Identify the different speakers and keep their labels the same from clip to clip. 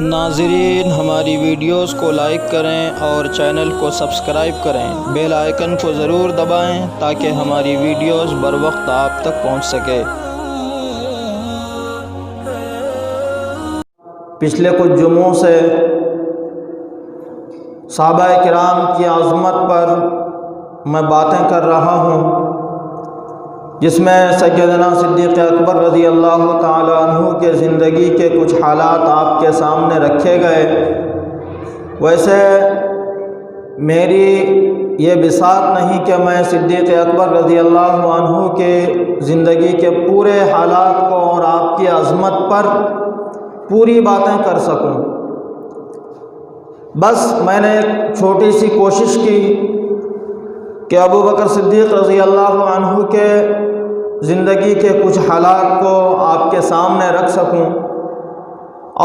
Speaker 1: ناظرین، ہماری ویڈیوز کو لائک کریں اور چینل کو سبسکرائب کریں، بیل آئیکن کو ضرور دبائیں تاکہ ہماری ویڈیوز بر وقت آپ تک پہنچ سکے۔
Speaker 2: پچھلے کچھ جمعوں سے صحابہ کرام کی عظمت پر میں باتیں کر رہا ہوں، جس میں سیدنا صدیق اکبر رضی اللہ تعالی عنہ کے زندگی کے کچھ حالات آپ کے سامنے رکھے گئے۔ ویسے میری یہ بساط نہیں کہ میں صدیق اکبر رضی اللہ عنہ کے زندگی کے پورے حالات کو اور آپ کی عظمت پر پوری باتیں کر سکوں، بس میں نے ایک چھوٹی سی کوشش کی کہ ابو بکر صدیق رضی اللہ عنہ کے زندگی کے کچھ حالات کو آپ کے سامنے رکھ سکوں،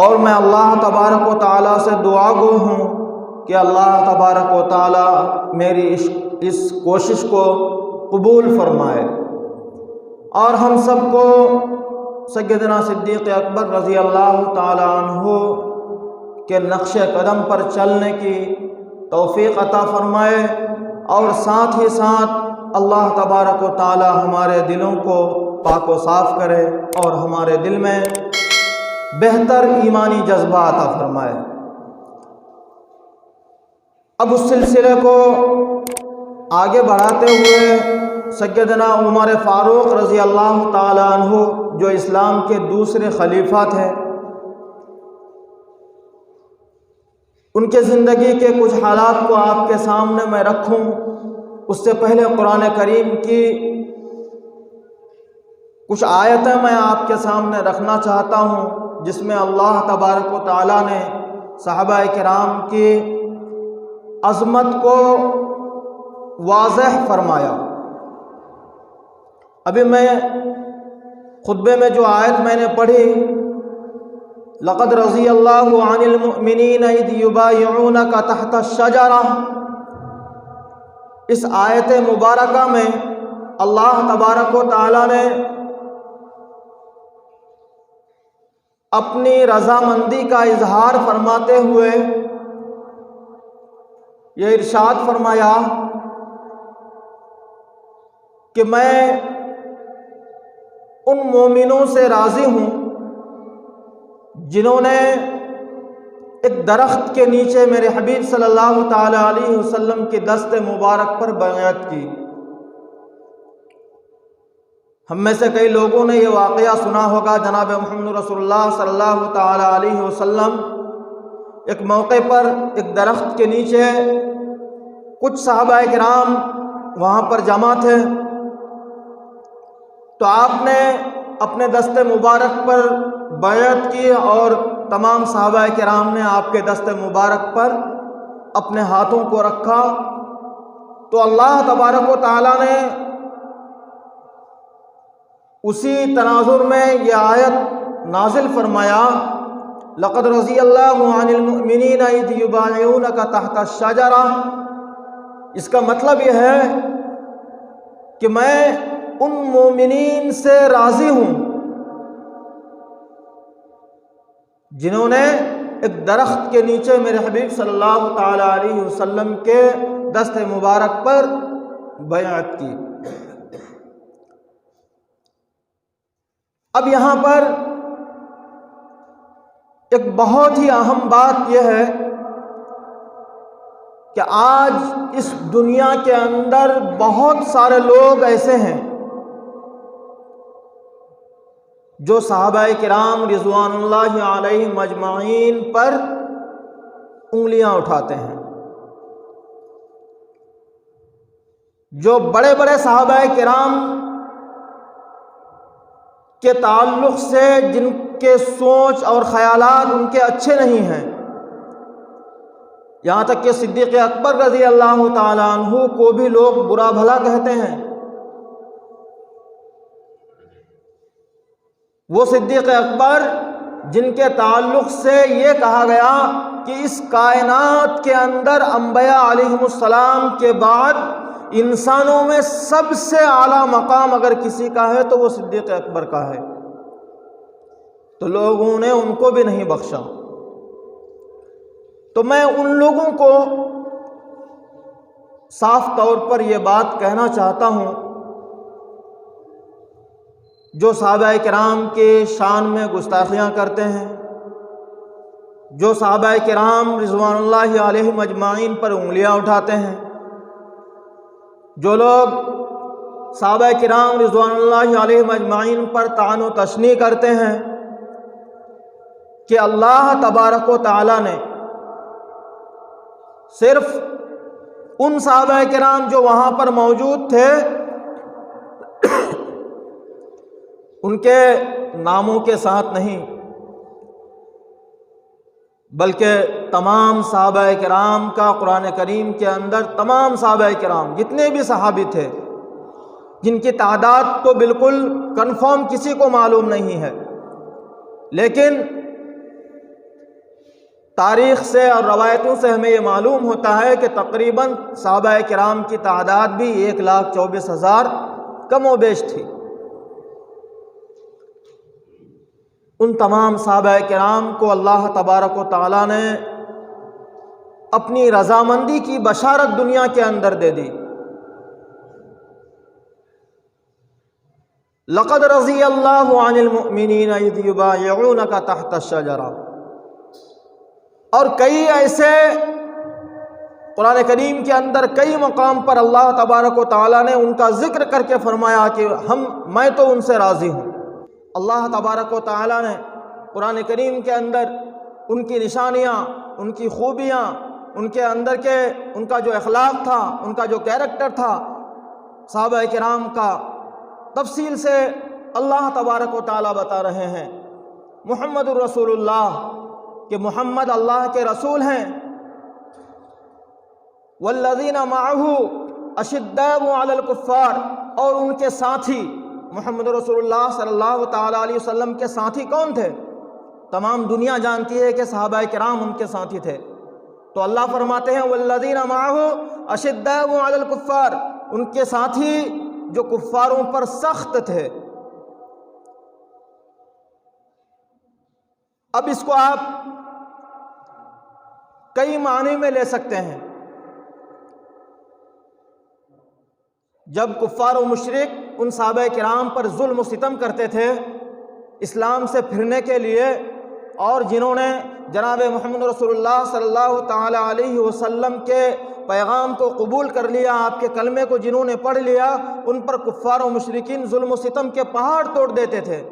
Speaker 2: اور میں اللہ تبارک و تعالیٰ سے دعا گو ہوں کہ اللہ تبارک و تعالیٰ میری اس کوشش کو قبول فرمائے اور ہم سب کو سیدنا صدیق اکبر رضی اللہ تعالی عنہ کے نقش قدم پر چلنے کی توفیق عطا فرمائے، اور ساتھ ہی ساتھ اللہ تبارک و تعالی ہمارے دلوں کو پاک و صاف کرے اور ہمارے دل میں بہتر ایمانی جذبہ عطا فرمائے۔ اب اس سلسلے کو آگے بڑھاتے ہوئے سیدنا عمر فاروق رضی اللہ تعالی عنہ جو اسلام کے دوسرے خلیفہ تھے، ان کے زندگی کے کچھ حالات کو آپ کے سامنے میں رکھوں، اس سے پہلے قرآن کریم کی کچھ آیتیں میں آپ کے سامنے رکھنا چاہتا ہوں، جس میں اللہ تبارک و تعالیٰ نے صحابہ کرام کی عظمت کو واضح فرمایا۔ ابھی میں خطبے میں جو آیت میں نے پڑھی، لقد رضی اللہ عن المؤمنین اذ یبایعونک تحت الشجرہ، اس آیت مبارکہ میں اللہ تبارک و تعالی نے اپنی رضامندی کا اظہار فرماتے ہوئے یہ ارشاد فرمایا کہ میں ان مومنوں سے راضی ہوں جنہوں نے ایک درخت کے نیچے میرے حبیب صلی اللہ تعالی علیہ وسلم کی دست مبارک پر بیعت کی۔ ہم میں سے کئی لوگوں نے یہ واقعہ سنا ہوگا، جناب محمد رسول اللہ صلی اللہ تعالی علیہ وسلم ایک موقع پر ایک درخت کے نیچے کچھ صحابہ کرام وہاں پر جمع تھے، تو آپ نے اپنے دست مبارک پر بیعت کی اور تمام صحابہ کرام نے آپ کے دست مبارک پر اپنے ہاتھوں کو رکھا، تو اللہ تبارک و تعالیٰ نے اسی تناظر میں یہ آیت نازل فرمایا، لقد رضی اللہ عن المؤمنین اذ یبایعونک تحت الشجرہ۔ اس کا مطلب یہ ہے کہ میں ان مومنین سے راضی ہوں جنہوں نے ایک درخت کے نیچے میرے حبیب صلی اللہ تعالی علیہ وسلم کے دست مبارک پر بیعت کی۔ اب یہاں پر ایک بہت ہی اہم بات یہ ہے کہ آج اس دنیا کے اندر بہت سارے لوگ ایسے ہیں جو صحابہ کرام رضوان اللہ علیہم اجمعین پر انگلیاں اٹھاتے ہیں، جو بڑے بڑے صحابہ کرام کے تعلق سے جن کے سوچ اور خیالات ان کے اچھے نہیں ہیں، یہاں تک کہ صدیق اکبر رضی اللہ تعالی عنہ کو بھی لوگ برا بھلا کہتے ہیں۔ وہ صدیق اکبر جن کے تعلق سے یہ کہا گیا کہ اس کائنات کے اندر انبیاء علیہم السلام کے بعد انسانوں میں سب سے اعلیٰ مقام اگر کسی کا ہے تو وہ صدیق اکبر کا ہے، تو لوگوں نے ان کو بھی نہیں بخشا۔ تو میں ان لوگوں کو صاف طور پر یہ بات کہنا چاہتا ہوں جو صحابہ کرام کے شان میں گستاخیاں کرتے ہیں، جو صحابہ کرام رضوان اللہ علیہم اجمعین پر انگلیاں اٹھاتے ہیں، جو لوگ صحابہ کرام رضوان اللہ علیہم اجمعین پر طعن و تشنیع کرتے ہیں کہ اللہ تبارک و تعالیٰ نے صرف ان صحابہ کرام جو وہاں پر موجود تھے ان کے ناموں کے ساتھ نہیں، بلکہ تمام صحابہ کرام کا قرآن کریم کے اندر تمام صحابہ کرام جتنے بھی صحابی تھے، جن کی تعداد تو بالکل کنفرم کسی کو معلوم نہیں ہے، لیکن تاریخ سے اور روایتوں سے ہمیں یہ معلوم ہوتا ہے کہ تقریباً صحابہ کرام کی تعداد بھی 1,24,000 کم و بیش تھی۔ ان تمام صحابہ کرام کو اللہ تبارک و تعالیٰ نے اپنی رضامندی کی بشارت دنیا کے اندر دے دی۔ لقد رضی اللہ عن المؤمنین اذ یبایعونک تحت الشجرہ، اور کئی ایسے قرآن کریم کے اندر کئی مقام پر اللہ تبارک و تعالیٰ نے ان کا ذکر کر کے فرمایا کہ میں تو ان سے راضی ہوں۔ اللہ تبارک و تعالیٰ نے قرآن کریم کے اندر ان کی نشانیاں، ان کی خوبیاں، ان کے اندر کے ان کا جو اخلاق تھا، ان کا جو کیریکٹر تھا صحابہ کرام کا، تفصیل سے اللہ تبارک و تعالیٰ بتا رہے ہیں۔ محمد الرسول اللہ، کہ محمد اللہ کے رسول ہیں، والذین معہ اشداء علی الکفار، اور ان کے ساتھی محمد رسول اللہ صلی اللہ تعالیٰ علیہ وسلم کے ساتھی کون تھے؟ تمام دنیا جانتی ہے کہ صحابہ کرام ان کے ساتھی تھے، تو اللہ فرماتے ہیں والذین معہ اشداء علی الکفار، ان کے ساتھی جو کفاروں پر سخت تھے۔ اب اس کو آپ کئی معنی میں لے سکتے ہیں۔ جب کفار و مشرک ان صحابہ کرام پر ظلم و ستم کرتے تھے اسلام سے پھرنے کے لیے، اور جنہوں نے جناب محمد رسول اللہ صلی اللہ تعالی علیہ وسلم کے پیغام کو قبول کر لیا، آپ کے کلمے کو جنہوں نے پڑھ لیا، ان پر کفار و مشرکین ظلم و ستم کے پہاڑ توڑ دیتے تھے،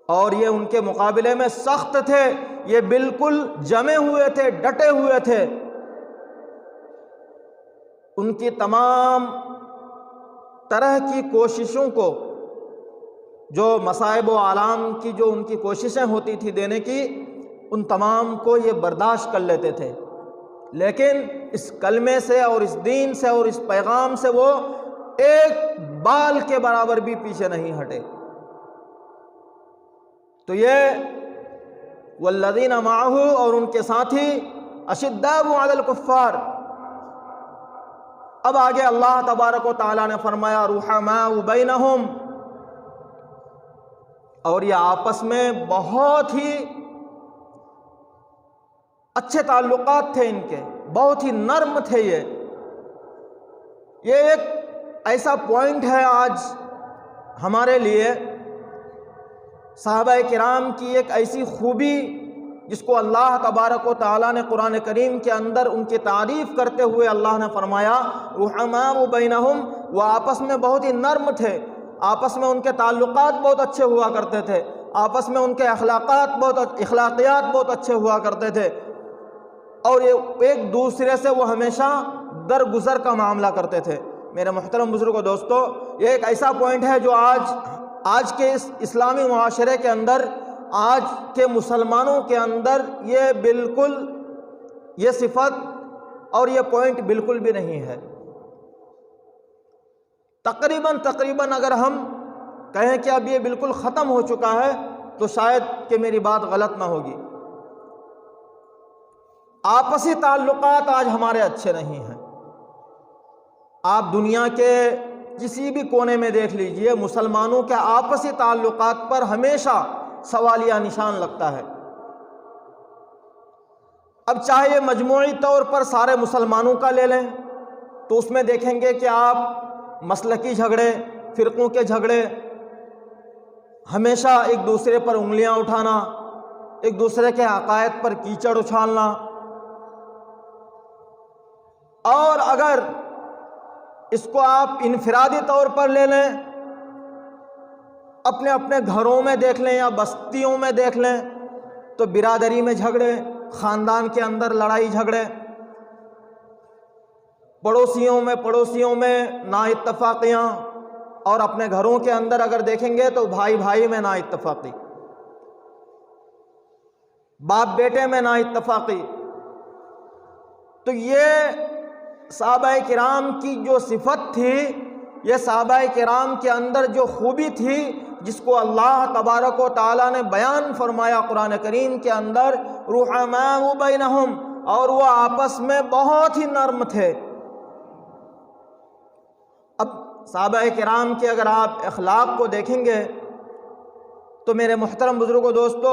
Speaker 2: اور یہ ان کے مقابلے میں سخت تھے، یہ بالکل جمے ہوئے تھے، ڈٹے ہوئے تھے۔ ان کی تمام طرح کی کوششوں کو، جو مصائب و آلام کی جو ان کی کوششیں ہوتی تھی دینے کی، ان تمام کو یہ برداشت کر لیتے تھے، لیکن اس کلمے سے اور اس دین سے اور اس پیغام سے وہ ایک بال کے برابر بھی پیچھے نہیں ہٹے۔ تو یہ والذین معہ اور ان کے ساتھی اشداء علی الکفار۔ اب آگے اللہ تبارک و تعالیٰ نے فرمایا رحماء بینہم، اور یہ آپس میں بہت ہی اچھے تعلقات تھے ان کے، بہت ہی نرم تھے۔ یہ ایک ایسا پوائنٹ ہے آج ہمارے لیے، صحابہ کرام کی ایک ایسی خوبی جس کو اللہ تبارک و تعالیٰ نے قرآن کریم کے اندر ان کی تعریف کرتے ہوئے اللہ نے فرمایا رحماء بینہم، وہ آپس میں بہت ہی نرم تھے، آپس میں ان کے تعلقات بہت اچھے ہوا کرتے تھے، آپس میں ان کے اخلاقیات بہت اچھے ہوا کرتے تھے، اور یہ ایک دوسرے سے وہ ہمیشہ درگزر کا معاملہ کرتے تھے۔ میرے محترم بزرگوں دوستو، یہ ایک ایسا پوائنٹ ہے جو آج کے اس اسلامی معاشرے کے اندر، آج کے مسلمانوں کے اندر یہ بالکل یہ صفت اور یہ پوائنٹ بالکل بھی نہیں ہے۔ تقریباً اگر ہم کہیں کہ اب یہ بالکل ختم ہو چکا ہے تو شاید کہ میری بات غلط نہ ہوگی۔ آپسی تعلقات آج ہمارے اچھے نہیں ہیں۔ آپ دنیا کے کسی بھی کونے میں دیکھ لیجئے، مسلمانوں کے آپسی تعلقات پر ہمیشہ سوالیہ نشان لگتا ہے۔ اب چاہے یہ مجموعی طور پر سارے مسلمانوں کا لے لیں تو اس میں دیکھیں گے کہ آپ مسلکی جھگڑے، فرقوں کے جھگڑے، ہمیشہ ایک دوسرے پر انگلیاں اٹھانا، ایک دوسرے کے عقائد پر کیچڑ اچھالنا، اور اگر اس کو آپ انفرادی طور پر لے لیں، اپنے اپنے گھروں میں دیکھ لیں یا بستیوں میں دیکھ لیں تو برادری میں جھگڑے، خاندان کے اندر لڑائی جھگڑے، پڑوسیوں میں نا اتفاقیاں، اور اپنے گھروں کے اندر اگر دیکھیں گے تو بھائی بھائی میں نا اتفاقی، باپ بیٹے میں نا اتفاقی۔ تو یہ صحابہ کرام کی جو صفت تھی، یہ صحابہ کرام کے اندر جو خوبی تھی، جس کو اللہ تبارک و تعالیٰ نے بیان فرمایا قرآن کریم کے اندر، رحماء بینہم، اور وہ آپس میں بہت ہی نرم تھے۔ اب صحابہ کرام کے اگر آپ اخلاق کو دیکھیں گے تو میرے محترم بزرگوں دوستو،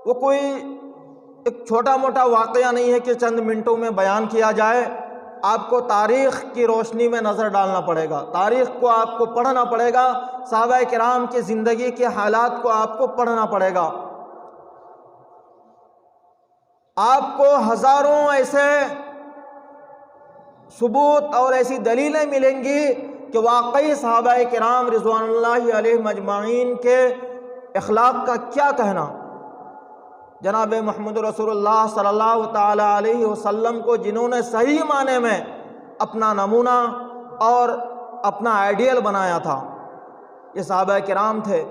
Speaker 2: وہ کوئی ایک چھوٹا موٹا واقعہ نہیں ہے کہ چند منٹوں میں بیان کیا جائے۔ آپ کو تاریخ کی روشنی میں نظر ڈالنا پڑے گا، تاریخ کو آپ کو پڑھنا پڑے گا، صحابہ کرام کی زندگی کے حالات کو آپ کو پڑھنا پڑے گا۔ آپ کو ہزاروں ایسے ثبوت اور ایسی دلیلیں ملیں گی کہ واقعی صحابہ کرام رضوان اللہ علیہم اجمعین کے اخلاق کا کیا کہنا۔ جناب محمد رسول اللہ صلی اللہ تعالی علیہ وسلم کو جنہوں نے صحیح معنی میں اپنا نمونہ اور اپنا آئیڈیل بنایا تھا، یہ صحابہ کرام تھے۔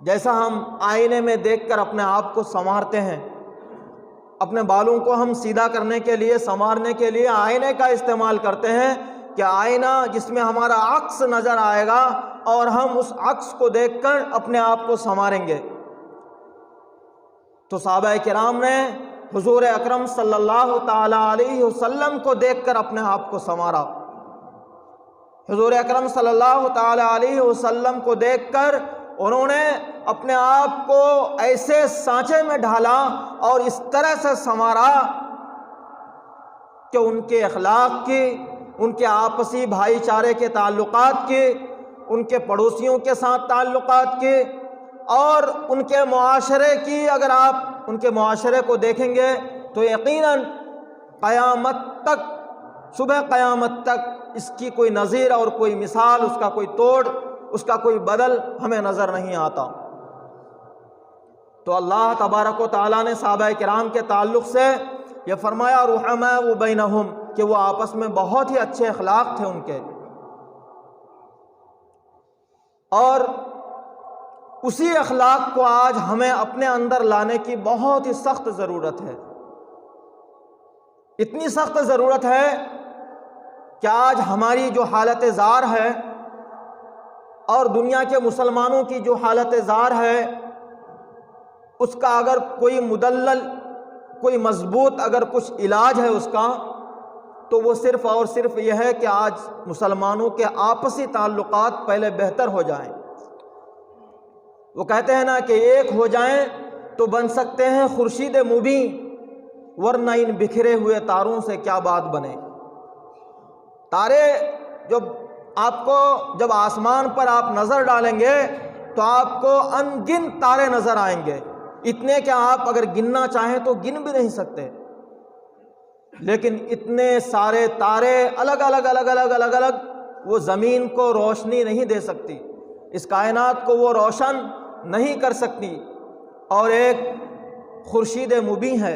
Speaker 2: جیسا ہم آئینے میں دیکھ کر اپنے آپ کو سنوارتے ہیں، اپنے بالوں کو ہم سیدھا کرنے کے لیے، سنوارنے کے لیے آئینے کا استعمال کرتے ہیں کہ آئینہ جس میں ہمارا عکس نظر آئے گا اور ہم اس عکس کو دیکھ کر اپنے آپ کو سنواریں گے۔ تو صحابہ کرام نے حضور اکرم صلی اللہ تعالی علیہ وسلم کو دیکھ کر اپنے آپ کو سنوارا، حضور اکرم صلی اللہ تعالی علیہ وسلم کو دیکھ کر انہوں نے اپنے آپ کو ایسے سانچے میں ڈھالا اور اس طرح سے سنوارا کہ ان کے اخلاق کی، ان کے آپسی بھائی چارے کے تعلقات کی، ان کے پڑوسیوں کے ساتھ تعلقات کی، اور ان کے معاشرے کی، اگر آپ ان کے معاشرے کو دیکھیں گے تو یقیناً قیامت تک، صبح قیامت تک اس کی کوئی نظیر اور کوئی مثال، اس کا کوئی توڑ، اس کا کوئی بدل ہمیں نظر نہیں آتا۔ تو اللہ تبارک و تعالیٰ نے صحابہ کرام کے تعلق سے یہ فرمایا رحماء بینہم، کہ وہ آپس میں بہت ہی اچھے اخلاق تھے ان کے، اور اسی اخلاق کو آج ہمیں اپنے اندر لانے کی بہت ہی سخت ضرورت ہے۔ اتنی سخت ضرورت ہے کہ آج ہماری جو حالت زار ہے اور دنیا کے مسلمانوں کی جو حالت زار ہے، اس کا اگر کوئی مدلل، کوئی مضبوط اگر کچھ علاج ہے اس کا، تو وہ صرف اور صرف یہ ہے کہ آج مسلمانوں کے آپسی تعلقات پہلے بہتر ہو جائیں۔ وہ کہتے ہیں نا کہ ایک ہو جائیں تو بن سکتے ہیں خورشید مبیں، ورنہ ان بکھرے ہوئے تاروں سے کیا بات بنے۔ تارے جب آسمان پر آپ نظر ڈالیں گے تو آپ کو ان گن تارے نظر آئیں گے، اتنے کہ آپ اگر گننا چاہیں تو گن بھی نہیں سکتے، لیکن اتنے سارے تارے الگ الگ وہ زمین کو روشنی نہیں دے سکتی، اس کائنات کو وہ روشن نہیں کر سکتی، اور ایک خورشید مبیں ہے،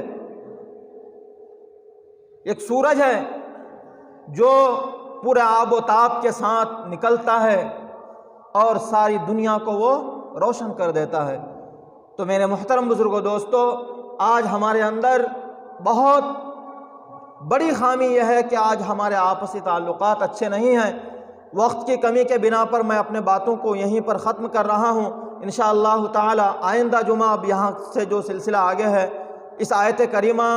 Speaker 2: ایک سورج ہے جو پورے آب و تاب کے ساتھ نکلتا ہے اور ساری دنیا کو وہ روشن کر دیتا ہے۔ تو میرے محترم بزرگوں دوستو، آج ہمارے اندر بہت بڑی خامی یہ ہے کہ آج ہمارے آپسی تعلقات اچھے نہیں ہیں۔ وقت کی کمی کے بنا پر میں اپنے باتوں کو یہیں پر ختم کر رہا ہوں۔ انشاءاللہ تعالی آئندہ جمعہ اب یہاں سے جو سلسلہ آگے ہے، اس آیت کریمہ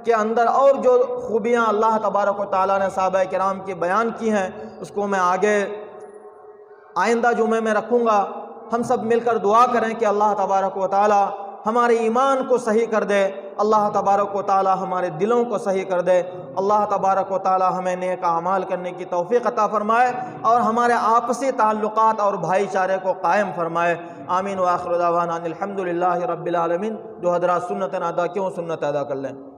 Speaker 2: کے اندر اور جو خوبیاں اللہ تبارک و تعالیٰ نے صحابہ کرام کی بیان کی ہیں، اس کو میں آگے آئندہ جمعے میں رکھوں گا۔ ہم سب مل کر دعا کریں کہ اللہ تبارک و تعالیٰ ہمارے ایمان کو صحیح کر دے، اللہ تبارک و تعالی ہمارے دلوں کو صحیح کر دے، اللہ تبارک و تعالی ہمیں نیک اعمال کرنے کی توفیق عطا فرمائے اور ہمارے آپسی تعلقات اور بھائی چارے کو قائم فرمائے۔ آمین وآخر دعوانا الحمدللہ رب العالمین۔ جو حضرات سنت ادا کیوں سنت ادا کر لیں۔